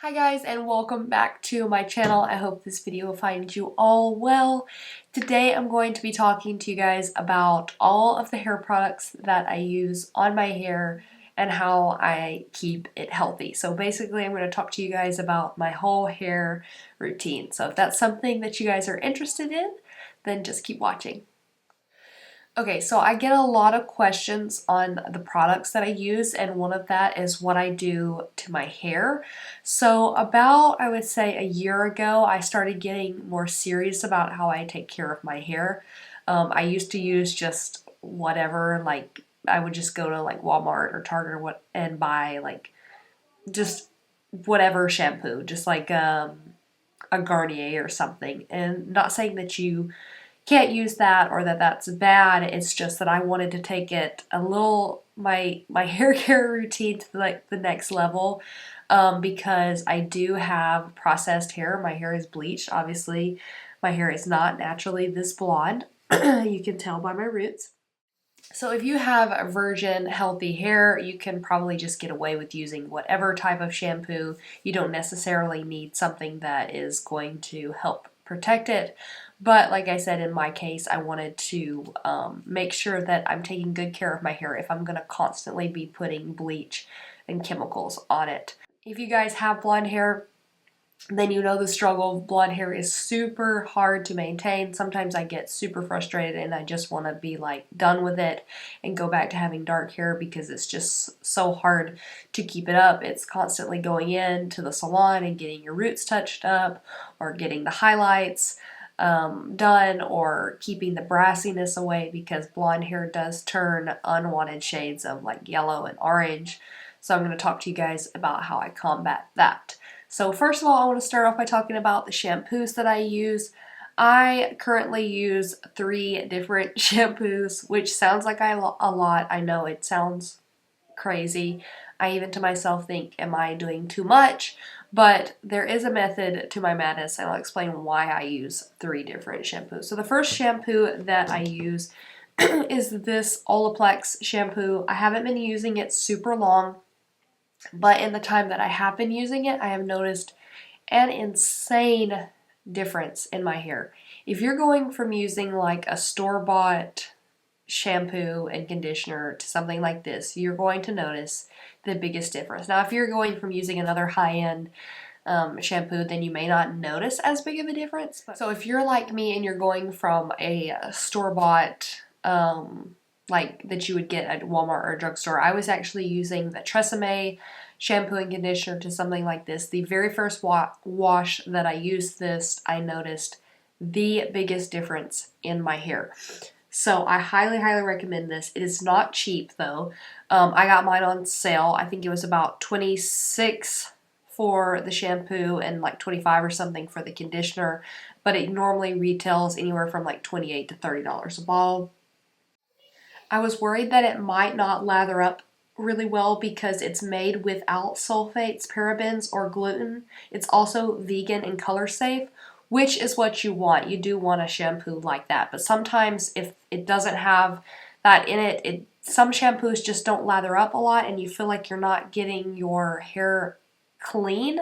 Hi guys, and welcome back to my channel. I hope this video finds you all well. Today I'm going to be talking to you guys about all of the hair products that I use on my hair and how I keep it healthy. So basically I'm going to talk to you guys about my whole hair routine. So if that's something that you guys are interested in, then just keep watching. Okay, so I get a lot of questions on the products that I use, and one of that is what I do to my hair. So about, I would say, a year ago, I started getting more serious about how I take care of my hair. I used to use just whatever, like I would just go to like Walmart or Target or what and buy like just whatever shampoo, just like a Garnier or something. And not saying that you can't use that or that that's bad. It's just that I wanted to take it a little my hair care routine to like the next level, because I do have processed hair. My hair is bleached. Obviously, my hair is not naturally this blonde. You can tell by my roots. So if you have a virgin healthy hair, you can probably just get away with using whatever type of shampoo. You don't necessarily need something that is going to help protect it. But like I said, in my case, I wanted to make sure that I'm taking good care of my hair if I'm going to constantly be putting bleach and chemicals on it. If you guys have blonde hair, then you know the struggle. Blonde hair is super hard to maintain. Sometimes I get super frustrated and I just want to be like done with it and go back to having dark hair because it's just so hard to keep it up. It's constantly going in to the salon and getting your roots touched up or getting the highlights done or keeping the brassiness away, because blonde hair does turn unwanted shades of like yellow and orange. So I'm going to talk to you guys about how I combat that. So first of all, I want to start off by talking about the shampoos that I use. I currently use 3 different shampoos, which sounds like a lot. I know it sounds crazy. I even to myself think, am I doing too much? But there is a method to my madness, and I'll explain why I use 3 different shampoos. So the first shampoo that I use is this Olaplex shampoo. I haven't been using it super long, but in the time that I have been using it, I have noticed an insane difference in my hair. If you're going from using like a store-bought shampoo and conditioner to something like this, you're going to notice the biggest difference. Now, if you're going from using another high-end shampoo, then you may not notice as big of a difference. So if you're like me and you're going from a store-bought like that you would get at Walmart or a drugstore, I was actually using the Tresemme shampoo and conditioner to something like this. The very first wash that I used this, I noticed the biggest difference in my hair. So I highly, highly recommend this. It is not cheap though. I got mine on sale. I think it was about $26 for the shampoo and like $25 or something for the conditioner, but it normally retails anywhere from like $28 to $30 a bottle. I was worried that it might not lather up really well because it's made without sulfates, parabens, or gluten. It's also vegan and color safe, which is what you want. You do want a shampoo like that. But sometimes if it doesn't have that in it, some shampoos just don't lather up a lot and you feel like you're not getting your hair clean,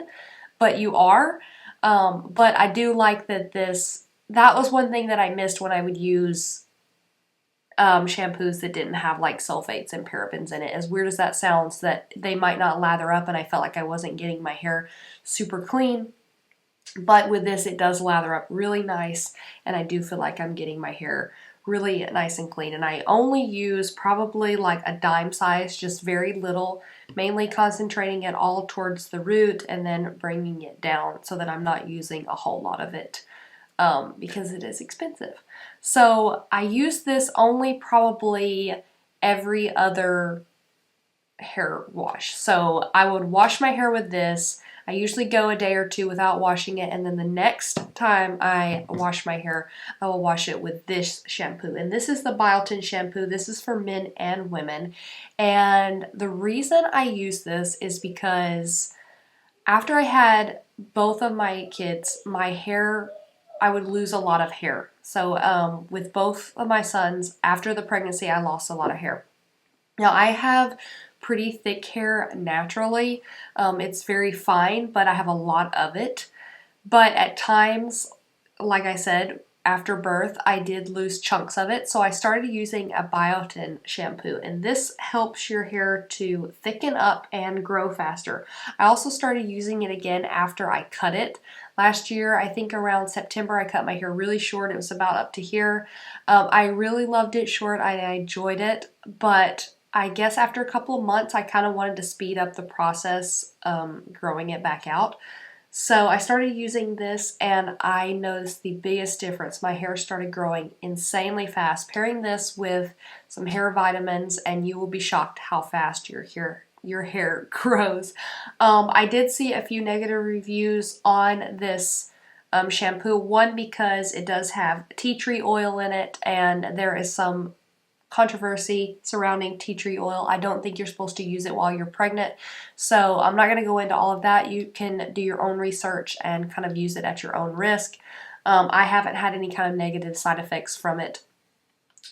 but you are. But I do like that that was one thing that I missed when I would use shampoos that didn't have like sulfates and parabens in it. As weird as that sounds, that they might not lather up and I felt like I wasn't getting my hair super clean. But with this, it does lather up really nice, and I do feel like I'm getting my hair really nice and clean. And I only use probably like a dime size, just very little, mainly concentrating it all towards the root and then bringing it down so that I'm not using a whole lot of it. Because it is expensive. So I use this only probably every other hair wash. So I would wash my hair with this. I usually go a day or 2 without washing it, and then the next time I wash my hair, I will wash it with this shampoo. And this is the Biotin shampoo. This is for men and women. And the reason I use this is because after I had both of my kids, my hair, I would lose a lot of hair. So with both of my sons, after the pregnancy, I lost a lot of hair. Now I have pretty thick hair naturally. It's very fine, but I have a lot of it. But at times, like I said, after birth, I did lose chunks of it. So I started using a Biotin shampoo, and this helps your hair to thicken up and grow faster. I also started using it again after I cut it. Last year, I think around September, I cut my hair really short. It was about up to here. I really loved it short. I enjoyed it, but I guess after a couple of months, I kind of wanted to speed up the process growing it back out. So I started using this and I noticed the biggest difference. My hair started growing insanely fast. Pairing this with some hair vitamins and you will be shocked how fast your hair grows. I did see a few negative reviews on this shampoo. One, because it does have tea tree oil in it and there is some controversy surrounding tea tree oil. I don't think you're supposed to use it while you're pregnant. So I'm not going to go into all of that. You can do your own research and kind of use it at your own risk. I haven't had any kind of negative side effects from it.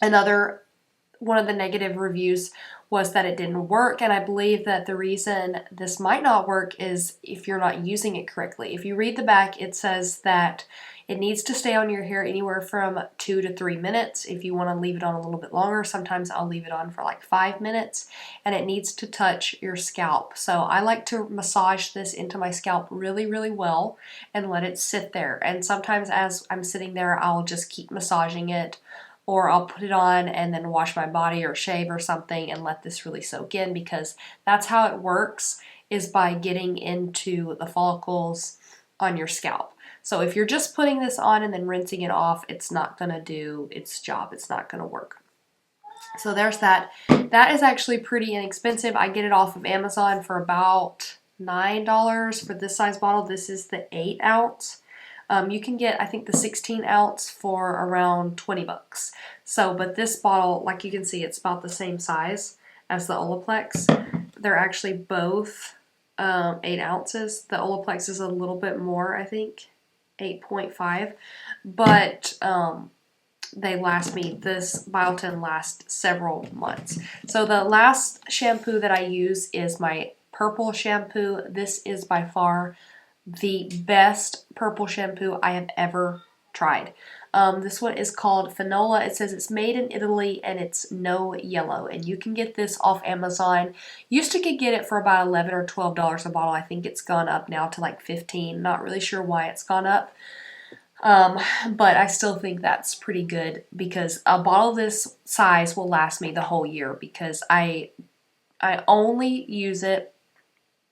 One of the negative reviews was that it didn't work, and I believe that the reason this might not work is if you're not using it correctly. If you read the back, it says that it needs to stay on your hair anywhere from 2 to 3 minutes. If you want to leave it on a little bit longer, sometimes I'll leave it on for like 5 minutes, and it needs to touch your scalp. So I like to massage this into my scalp really, really well and let it sit there. And sometimes as I'm sitting there, I'll just keep massaging it, or I'll put it on and then wash my body or shave or something and let this really soak in, because that's how it works, is by getting into the follicles on your scalp. So if you're just putting this on and then rinsing it off, it's not going to do its job. It's not going to work. So there's that. That is actually pretty inexpensive. I get it off of Amazon for about $9 for this size bottle. This is the 8 ounce. You can get, I think, the 16 ounce for around 20 bucks. So, but this bottle, like you can see, it's about the same size as the Olaplex. They're actually both 8 ounces. The Olaplex is a little bit more, I think, 8.5. But they last me, this Biotin lasts several months. So the last shampoo that I use is my purple shampoo. This is by far the best purple shampoo I have ever tried. This one is called Finola. It says it's made in Italy and it's no yellow. And you can get this off Amazon. Used to could get it for about $11 or $12 a bottle. I think it's gone up now to like $15. Not really sure why it's gone up. But I still think that's pretty good, because a bottle this size will last me the whole year, because I only use it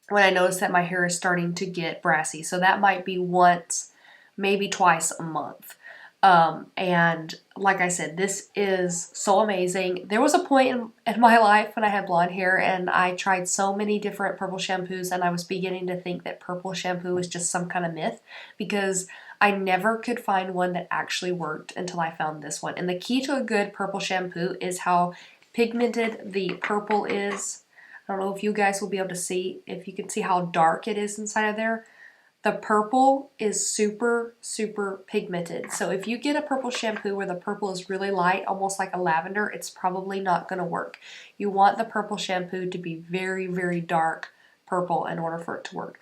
when I notice that my hair is starting to get brassy. So that might be once, maybe twice a month. And like I said, this is so amazing. There was a point in my life when I had blonde hair and I tried so many different purple shampoos, and I was beginning to think that purple shampoo was just some kind of myth, because I never could find one that actually worked until I found this one. And the key to a good purple shampoo is how pigmented the purple is. I don't know if you guys will be able to see, if you can see how dark it is inside of there. The purple is super, super pigmented. So if you get a purple shampoo where the purple is really light, almost like a lavender, it's probably not going to work. You want the purple shampoo to be very, very dark purple in order for it to work.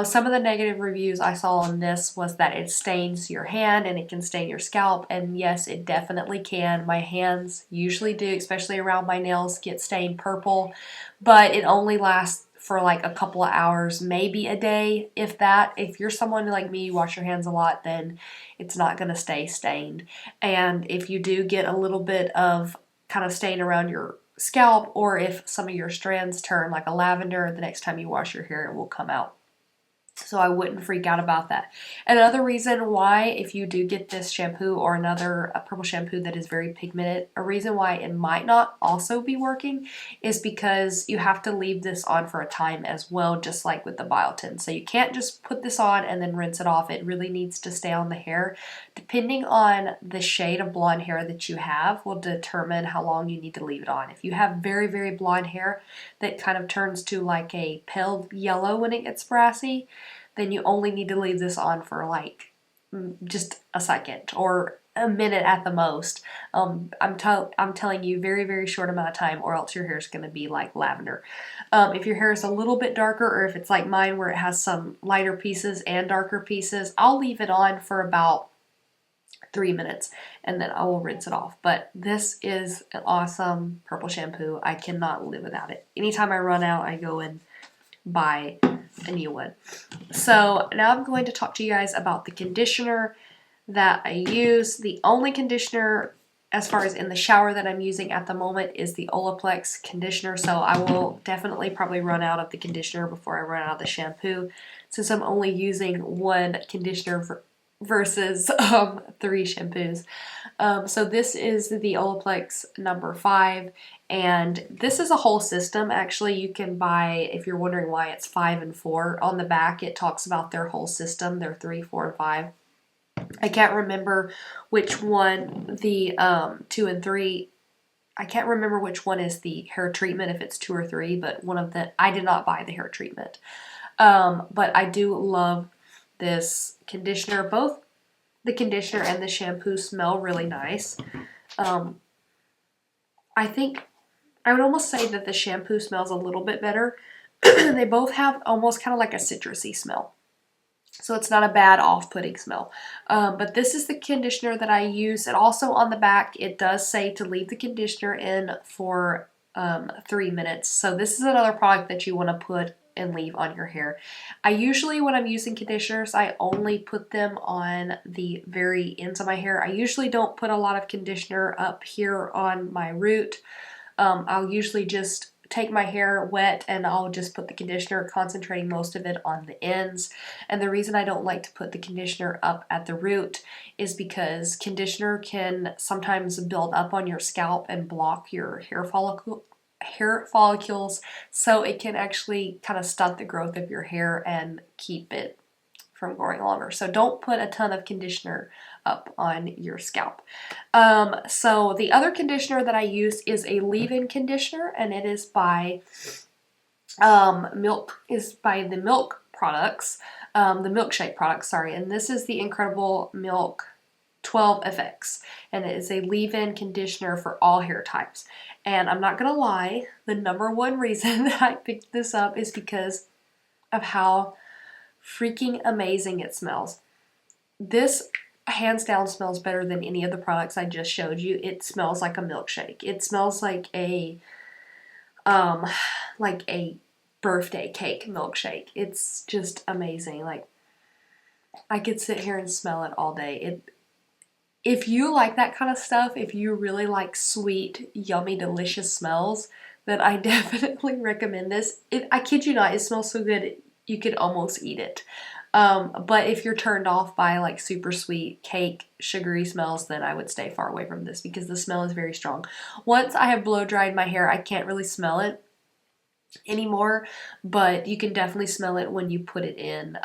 Some of the negative reviews I saw on this was that it stains your hand and it can stain your scalp, and yes, it definitely can. My hands usually do, especially around my nails, get stained purple, but it only lasts for like a couple of hours, maybe a day, if that. If you're someone like me, you wash your hands a lot, then it's not going to stay stained. And if you do get a little bit of kind of stain around your scalp, or if some of your strands turn like a lavender, the next time you wash your hair, it will come out. So I wouldn't freak out about that. Another reason why, if you do get this shampoo or another purple shampoo that is very pigmented, a reason why it might not also be working is because you have to leave this on for a time as well, just like with the Biotin. So you can't just put this on and then rinse it off. It really needs to stay on the hair. Depending on the shade of blonde hair that you have will determine how long you need to leave it on. If you have very, very blonde hair that kind of turns to like a pale yellow when it gets brassy, then you only need to leave this on for like just a second, or a minute at the most. I'm telling you, very, very short amount of time, or else your hair is going to be like lavender. If your hair is a little bit darker, or if it's like mine where it has some lighter pieces and darker pieces, I'll leave it on for about 3 minutes and then I will rinse it off. But this is an awesome purple shampoo. I cannot live without it. Anytime I run out, I go and buy a new one. So now I'm going to talk to you guys about the conditioner that I use. The only conditioner as far as in the shower that I'm using at the moment is the Olaplex Conditioner. So I will definitely probably run out of the conditioner before I run out of the shampoo, since I'm only using one conditioner versus 3 shampoos. So this is the Olaplex number 5, and this is a whole system. Actually, you can buy, if you're wondering why it's 5 and 4, on the back it talks about their whole system, their 3, 4, and 5. I can't remember which one, the 2 and 3, I can't remember which one is the hair treatment, if it's 2 or 3, but one of the, I did not buy the hair treatment. But I do love this conditioner. Both the conditioner and the shampoo smell really nice. I think I would almost say that the shampoo smells a little bit better. They both have almost kind of like a citrusy smell. So it's not a bad off-putting smell. But this is the conditioner that I use. And also on the back, it does say to leave the conditioner in for 3 minutes. So this is another product that you want to put and leave on your hair. I usually, when I'm using conditioners, I only put them on the very ends of my hair. I usually don't put a lot of conditioner up here on my root. I'll usually just take my hair wet and I'll just put the conditioner, concentrating most of it on the ends. And the reason I don't like to put the conditioner up at the root is because conditioner can sometimes build up on your scalp and block your hair follicles, so it can actually kind of stunt the growth of your hair and keep it from growing longer. So don't put a ton of conditioner up on your scalp. So the other conditioner that I use is a leave-in conditioner, and it is by the Milk products, the MilkShake products, sorry. And this is the Incredible Milk 12 FX, and it is a leave-in conditioner for all hair types. And I'm not gonna lie, the number one reason that I picked this up is because of how freaking amazing it smells. This hands down smells better than any of the products I just showed you. It smells like a milkshake. It smells like a birthday cake milkshake. It's just amazing. Like, I could sit here and smell it all day. If you like that kind of stuff, if you really like sweet, yummy, delicious smells, then I definitely recommend this. I kid you not, it smells so good you could almost eat it. But if you're turned off by like super sweet cake, sugary smells, then I would stay far away from this because the smell is very strong. Once I have blow dried my hair, I can't really smell it anymore, but you can definitely smell it when you put it in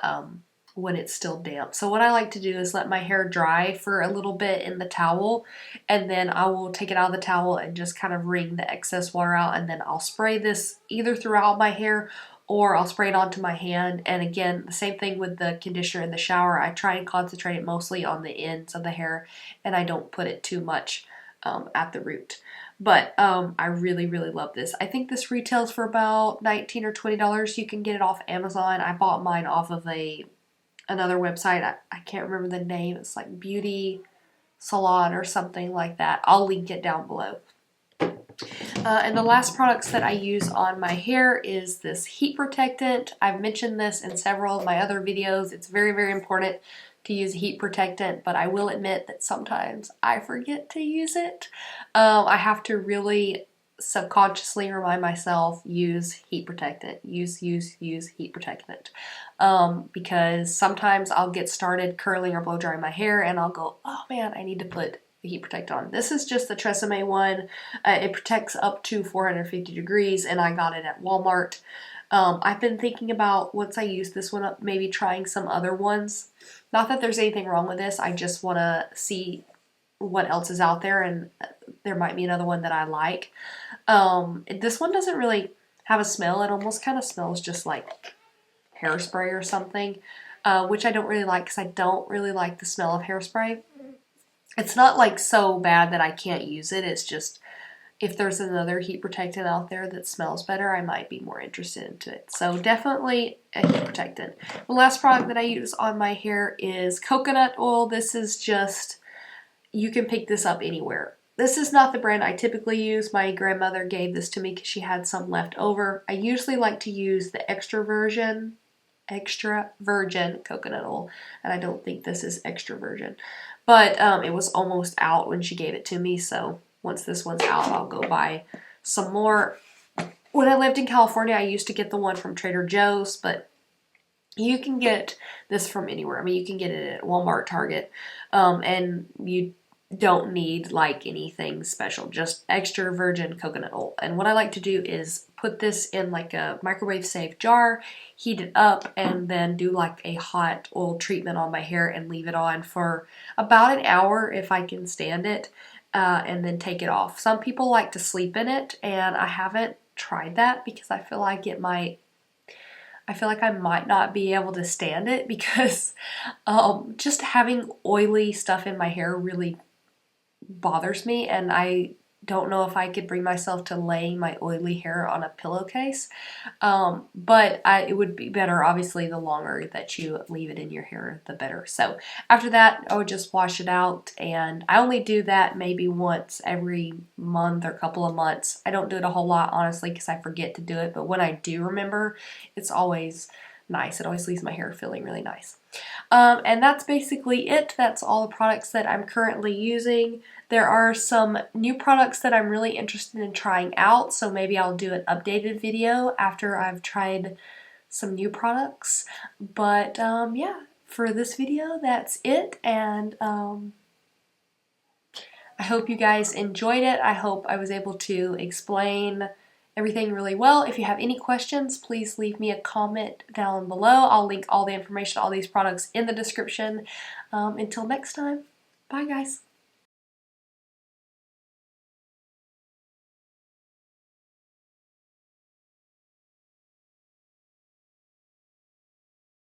when it's still damp. So what I like to do is let my hair dry for a little bit in the towel, and then I will take it out of the towel and just kind of wring the excess water out, and then I'll spray this either throughout my hair or I'll spray it onto my hand. And again, the same thing with the conditioner in the shower. I try and concentrate it mostly on the ends of the hair, and I don't put it too much at the root. But I really, really love this. I think this retails for about $19 or $20. You can get it off Amazon. I bought mine off of another website. I can't remember the name. It's like Beauty Salon or something like that. I'll link it down below. And the last products that I use on my hair is this heat protectant. I've mentioned this in several of my other videos. It's very, very important to use heat protectant, but I will admit that sometimes I forget to use it. I have to really subconsciously remind myself, use heat protectant, use heat protectant. Because sometimes I'll get started curling or blow drying my hair and I'll go, oh man, I need to put the heat protectant on. This is just the Tresemme one. It protects up to 450 degrees, and I got it at Walmart. I've been thinking about, once I use this one up, maybe trying some other ones. Not that there's anything wrong with this, I just want to see what else is out there, and there might be another one that I like. This one doesn't really have a smell. It almost kind of smells just like hairspray or something, which I don't really like because I don't really like the smell of hairspray. It's not like so bad that I can't use it. It's just if there's another heat protectant out there that smells better, I might be more interested into it. So definitely a heat protectant. The last product that I use on my hair is coconut oil. This is just, you can pick this up anywhere. This is not the brand I typically use. My grandmother gave this to me because she had some left over. I usually like to use the extra virgin coconut oil, and I don't think this is extra virgin. But it was almost out when she gave it to me, so once this one's out, I'll go buy some more. When I lived in California, I used to get the one from Trader Joe's, but you can get this from anywhere. I mean, you can get it at Walmart, Target, and you don't need like anything special, just extra virgin coconut oil. And what I like to do is put this in like a microwave safe jar, heat it up, and then do like a hot oil treatment on my hair and leave it on for about an hour if I can stand it, and then take it off. Some people like to sleep in it, and I haven't tried that because I feel like I might not be able to stand it because just having oily stuff in my hair really bothers me, and I don't know if I could bring myself to laying my oily hair on a pillowcase. But it would be better, obviously, the longer that you leave it in your hair, the better. So after that, I would just wash it out, and I only do that maybe once every month or couple of months. I don't do it a whole lot, honestly, because I forget to do it, but when I do remember, it's always nice. It always leaves my hair feeling really nice. And that's basically it. That's all the products that I'm currently using. There are some new products that I'm really interested in trying out, so maybe I'll do an updated video after I've tried some new products. But yeah, for this video, that's it, and I hope you guys enjoyed it. I hope I was able to explain everything really well. If you have any questions, please leave me a comment down below. I'll link all the information, all these products in the description. Until next time, bye guys.